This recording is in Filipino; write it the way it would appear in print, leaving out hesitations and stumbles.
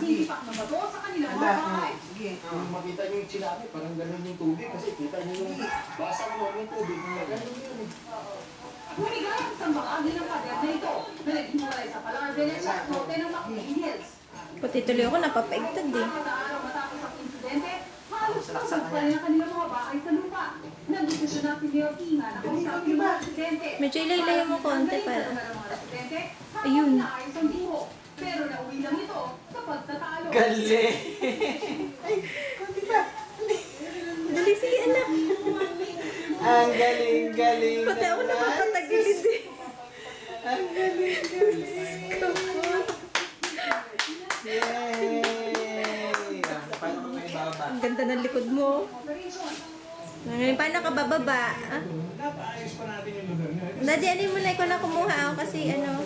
natipak na bato sa kanilang mga bahay. Sige. Makita nyo yung tsunami, parang ganun yung tubig. Kasi kita nyo yung basang mo yung tubig. Ganun yun eh. Bumigay ang isang bahagi ng pader na ito na naghiwalay sa Palar Venecia at norte ng McLean Hills. Pati tuloy ako napapaigtad eh. Araw matapos ang insidente, halos nasugpa rin ang kanilang mga bahay sa lupa. Nagdesisyon na si Mayor Tina na kausapin yung mga residente. Medyo ilay-ilay mo konti para. Ayun. Naayos ang buho. Pero nauwi lang ito sa pagtatalo. Galing! Ay, konti pa. Dali, sige anak. Ang galing-galing. Pati ako napapatagilid eh. Ang galing-galing. Yay! Paano ko may baba? Ang ganda ng likod mo. Ngayon, paano ka bababa? Ah? Napaayos pa natin yung lugar nyo. Daddy, ano mo na ikaw na kumuha ako kasi ano.